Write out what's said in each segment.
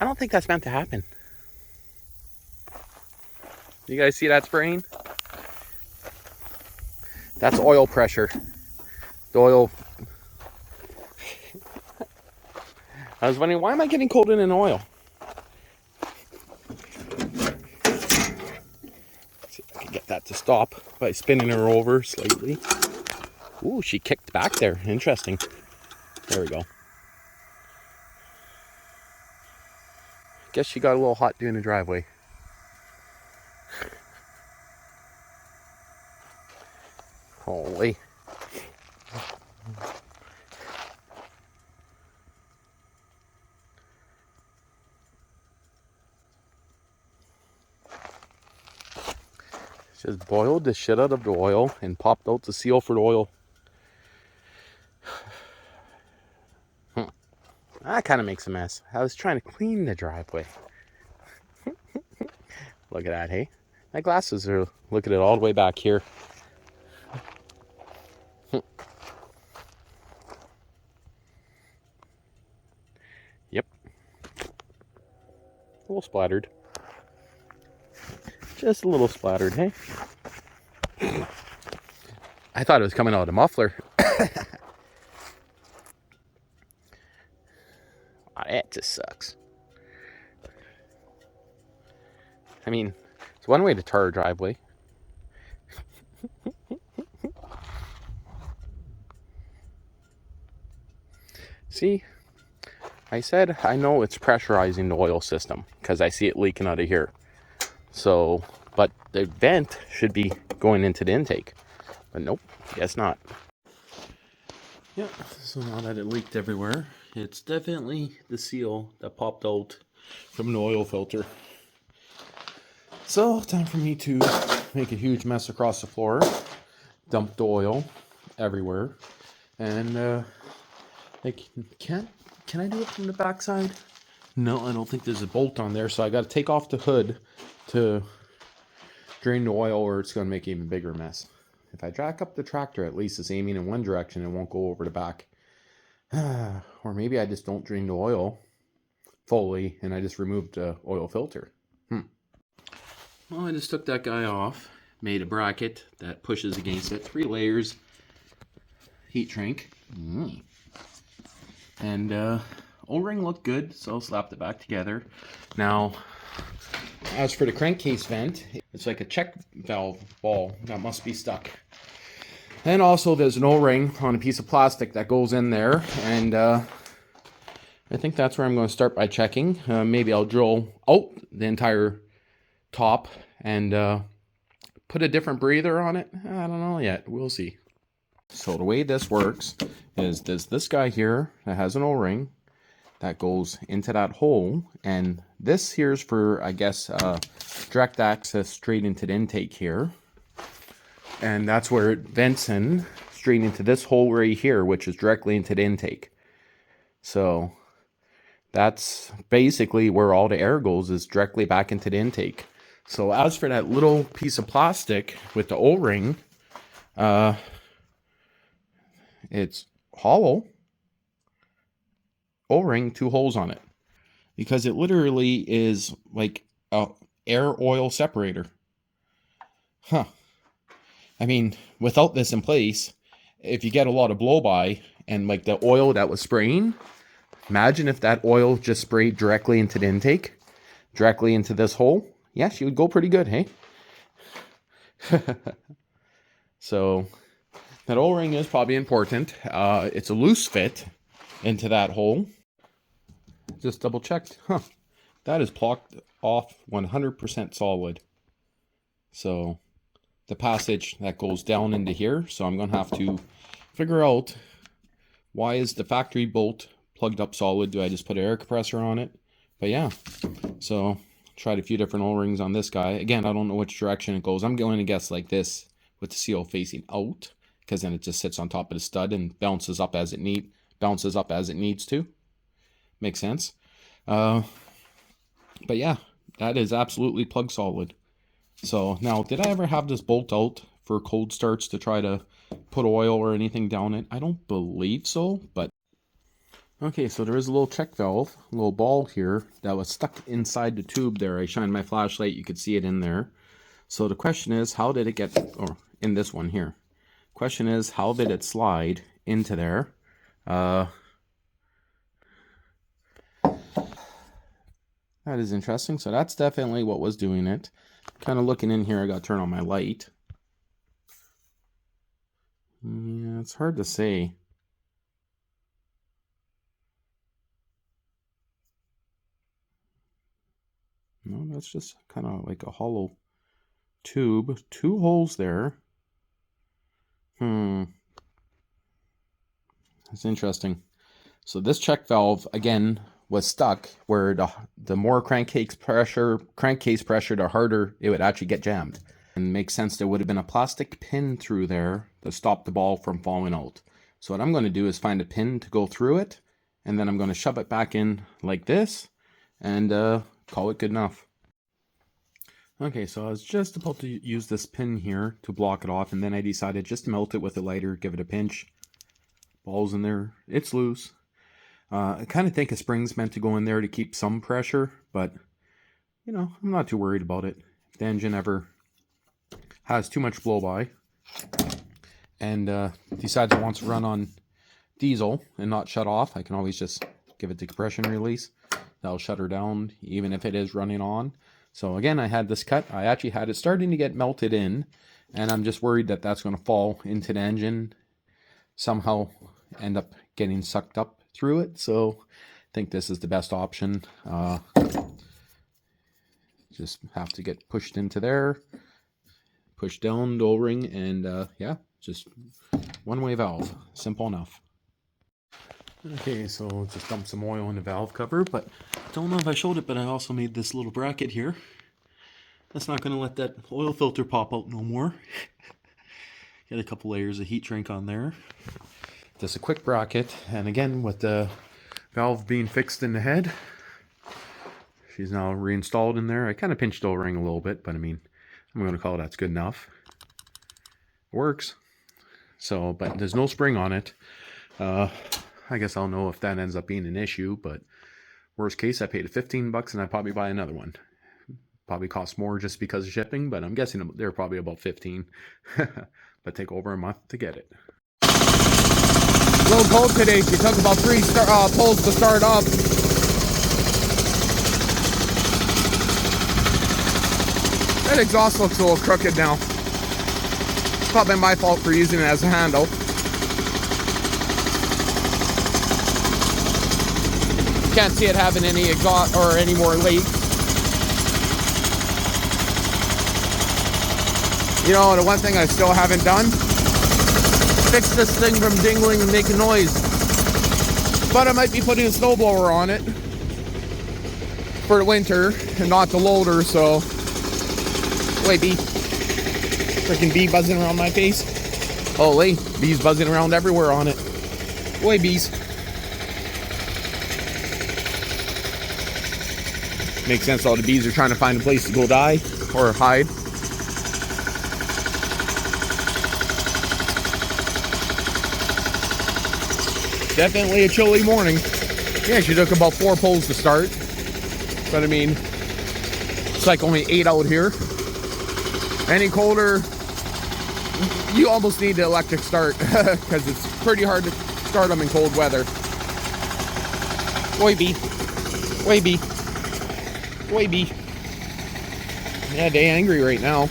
I don't think that's meant to happen. You guys see that spraying? That's oil pressure. The oil. I was wondering, why am I getting cold in an oil? Let's see if I can get that to stop by spinning her over slightly. Ooh, she kicked back there. Interesting. There we go. Guess she got a little hot doing the driveway. Holy. Just boiled the shit out of the oil and popped out the seal for the oil. That kind of makes a mess. I was trying to clean the driveway. Look at that, hey? My glasses are, look at it, all the way back here. Yep. A little splattered. Just a little splattered, hey? I thought it was coming out of the muffler. It just sucks. I mean, it's one way to tar a driveway. See, I said I know it's pressurizing the oil system because I see it leaking out of here. So, but the vent should be going into the intake. But nope, guess not. Yeah, so now that it leaked everywhere, it's definitely the seal that popped out from the oil filter. So, time for me to make a huge mess across the floor, dump the oil everywhere, and can I do it from the backside? No, I don't think there's a bolt on there, so I got to take off the hood to drain the oil, or it's going to make an even bigger mess. If I jack up the tractor, at least it's aiming in one direction and won't go over the back. Or maybe I just don't drain the oil fully and I just removed the oil filter. Well, I just took that guy off, made a bracket that pushes against it, 3 layers, heat shrink, and O-ring looked good, so slapped it back together. Now, as for the crankcase vent, it's like a check valve ball that must be stuck. And also there's an O-ring on a piece of plastic that goes in there, and I think that's where I'm going to start by checking. Maybe I'll drill out the entire top and put a different breather on it. I don't know yet. We'll see. So the way this works is there's this guy here that has an O-ring that goes into that hole, and this here's for, I guess, direct access straight into the intake here. And that's where it vents in straight into this hole right here, which is directly into the intake. So that's basically where all the air goes, is directly back into the intake. So as for that little piece of plastic with the O-ring, it's hollow. O-ring, 2 holes on it. Because it literally is like a air oil separator. Huh. I mean, without this in place, if you get a lot of blow-by and like the oil that was spraying, imagine if that oil just sprayed directly into the intake, directly into this hole. Yeah, she would go pretty good, hey? So that O-ring is probably important. It's a loose fit into that hole. Just double checked. Huh. That is blocked off 100% solid. So the passage that goes down into here. So I'm going to have to figure out, why is the factory bolt plugged up solid? Do I just put an air compressor on it? But yeah, so tried a few different O-rings on this guy. Again, I don't know which direction it goes. I'm going to guess like this with the seal facing out, because then it just sits on top of the stud and bounces up as it needs to. Makes sense. But yeah, that is absolutely plug solid. So now, did I ever have this bolt out for cold starts to try to put oil or anything down it? I don't believe so, but Okay, so there is a little check valve, a little ball here that was stuck inside the tube there. I shined my flashlight, you could see it in there. So the question is, how did it get, or in this one here. Question is, how did it slide into there? That is interesting. So that's definitely what was doing it. Kind of looking in here, I got to turn on my light. Yeah, it's hard to say. No, that's just kind of like a hollow tube. 2 holes there. That's interesting. So this check valve, again, was stuck where the more crankcase pressure, the harder it would actually get jammed. And it makes sense there would have been a plastic pin through there to stop the ball from falling out. So what I'm going to do is find a pin to go through it, and then I'm going to shove it back in like this, and call it good enough. Okay, so I was just about to use this pin here to block it off, and then I decided just to melt it with a lighter, give it a pinch. Ball's in there, it's loose. I kind of think a spring's meant to go in there to keep some pressure, but, you know, I'm not too worried about it. If the engine ever has too much blow-by and decides it wants to run on diesel and not shut off, I can always just give it the compression release. That'll shut her down, even if it is running on. So again, I had this cut. I actually had it starting to get melted in, and I'm just worried that that's going to fall into the engine, somehow end up getting sucked up through it. So I think this is the best option. Just have to get pushed into there, push down the O-ring, and yeah, just one-way valve. Simple enough. Okay, so just dump some oil in the valve cover, but don't know if I showed it, but I also made this little bracket here. That's not going to let that oil filter pop out no more. Get a couple layers of heat shrink on there. Just a quick bracket, and again, with the valve being fixed in the head, she's now reinstalled in there. I kind of pinched the O-ring a little bit, but I mean, I'm going to call that's good enough. It works. So, but there's no spring on it. I guess I'll know if that ends up being an issue, but worst case, I paid $15 and I'd probably buy another one. Probably cost more just because of shipping, but I'm guessing they're probably about 15. But take over a month to get it. A little cold today. She took about 3 pulls to start up. That exhaust looks a little crooked now. It's probably my fault for using it as a handle. Can't see it having any exhaust or any more leaks. You know, the one thing I still haven't done, fix this thing from dingling and making noise. But I might be putting a snowblower on it for the winter and not the loader, so. Wait, bee. Freaking bee buzzing around my face. Holy, bees buzzing around everywhere on it. Wait, bees. Makes sense, all the bees are trying to find a place to go die or hide. Definitely a chilly morning. Yeah, she took about 4 pulls to start. But I mean, it's like only 8 out here. Any colder, you almost need the electric start because it's pretty hard to start them in cold weather. Oi, bee. Oi, bee. Oi, bee. Yeah, they angry right now.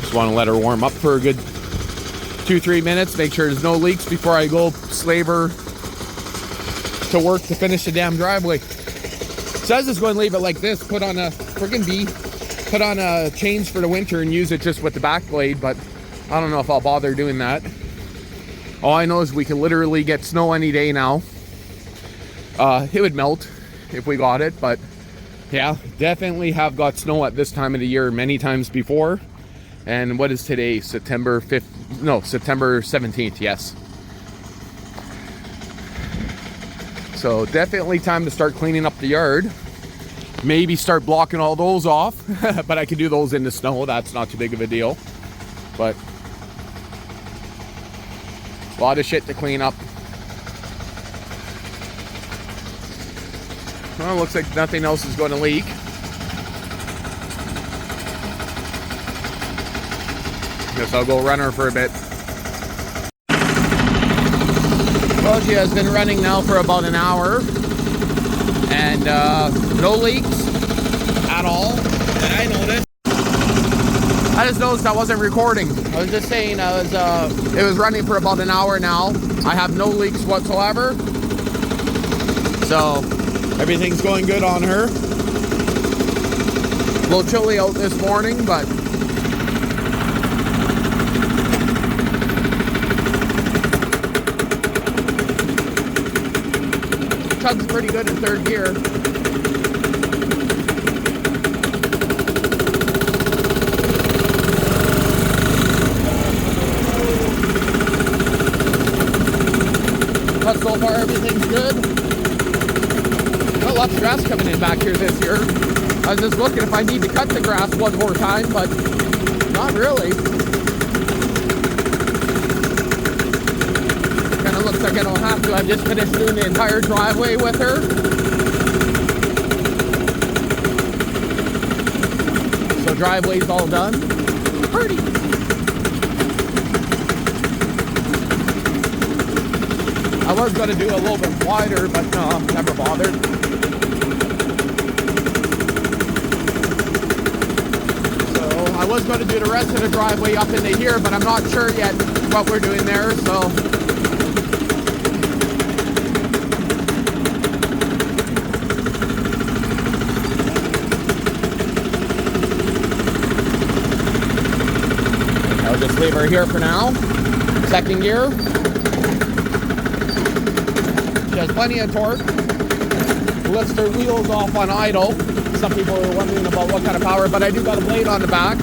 Just want to let her warm up for a good 2-3 minutes. Make sure there's no leaks before I go slave her to work to finish the damn driveway. It says it's going to leave it like this. Put on a friggin' bee. Put on a chains for the winter and use it just with the back blade. But I don't know if I'll bother doing that. All I know is we can literally get snow any day now. It would melt if we got it, but yeah, definitely have got snow at this time of the year many times before. And what is today? September 5th? No, September 17th, yes. So definitely time to start cleaning up the yard. Maybe start blocking all those off, but I can do those in the snow. That's not too big of a deal. But lot of shit to clean up. Well, looks like nothing else is going to leak. Guess I'll go run her for a bit. Well, she has been running now for about an hour, and no leaks at all that I noticed. I just noticed I wasn't recording. I was just saying it was running for about an hour now. I have no leaks whatsoever. So everything's going good on her. A little chilly out this morning, but chugs pretty good in third gear. But so far everything's good. Not a lot of grass coming in back here this year. I was just looking if I need to cut the grass one more time, but not really. Kind of looks like I don't have to. I've just finished doing the entire driveway with her. So driveway's all done. Pretty. I was going to do a little bit wider, but no, never bothered. So I was going to do the rest of the driveway up into here, but I'm not sure yet what we're doing there, so. I'll just leave her here for now. Second gear. She has plenty of torque. Lifts her wheels off on idle. Some people are wondering about what kind of power, but I do got a blade on the back.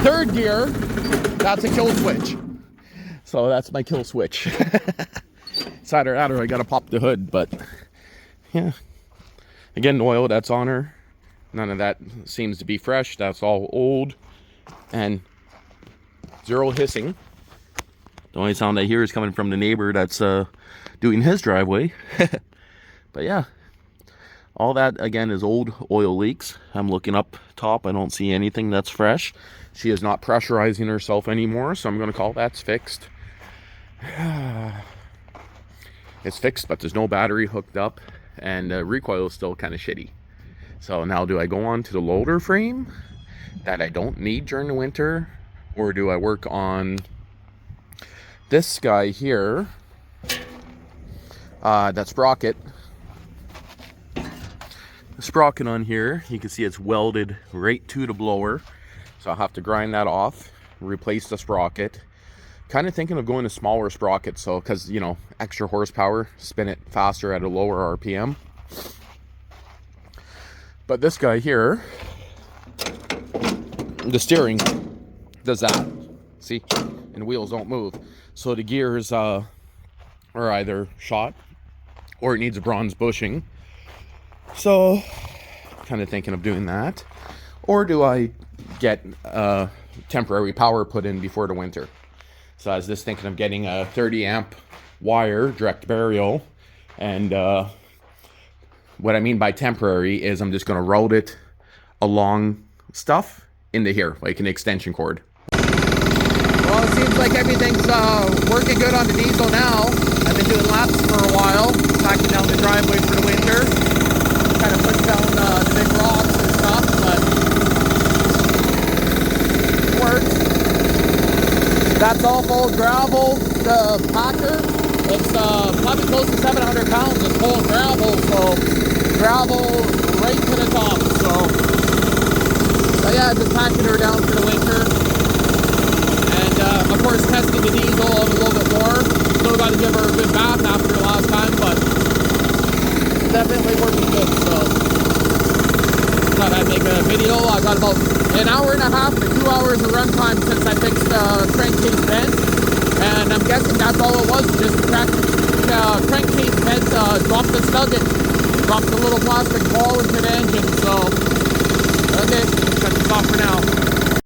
Third gear, that's a kill switch. So that's my kill switch. It's either that or I gotta pop the hood, but yeah. Again, the oil that's on her, none of that seems to be fresh. That's all old and zero hissing. The only sound I hear is coming from the neighbor that's doing his driveway. But yeah, all that again is old oil leaks. I'm looking up top, I don't see anything that's fresh. She is not pressurizing herself anymore, so I'm going to call that's fixed. It's fixed, but there's no battery hooked up, and the recoil is still kind of shitty. So now do I go on to the loader frame that I don't need during the winter, or do I work on this guy here, that sprocket. The sprocket on here, you can see it's welded right to the blower, so I'll have to grind that off, replace the sprocket. Kind of thinking of going to smaller sprockets, so because, you know, extra horsepower, spin it faster at a lower RPM. But this guy here, the steering does that, see, and the wheels don't move. So the gears are either shot or it needs a bronze bushing. So kind of thinking of doing that. Or do I get temporary power put in before the winter? So I was just thinking of getting a 30 amp wire, direct burial. And what I mean by temporary is I'm just going to route it along stuff into here, like an extension cord. Well, it seems like everything's working good on the diesel now. I've been doing laps for a while, backing down the driveway for the winter. Kind of push down the big rocks and stuff, but it works. That's all full gravel, the packer. It's probably close to 700 pounds. It's full of gravel, so gravel right to the top. So yeah, just packing her down for the winter. Of course, testing the diesel a little bit more. Still got to give her a good bath after last time, but definitely working good. So thought I'd make a video. I got about an hour and a half to 2 hours of runtime since I fixed the crankcase vent, and I'm guessing that's all it was. Just crankcase vent dropped the nugget, dropped the little plastic ball into the engine. So okay, let's cut this off for now.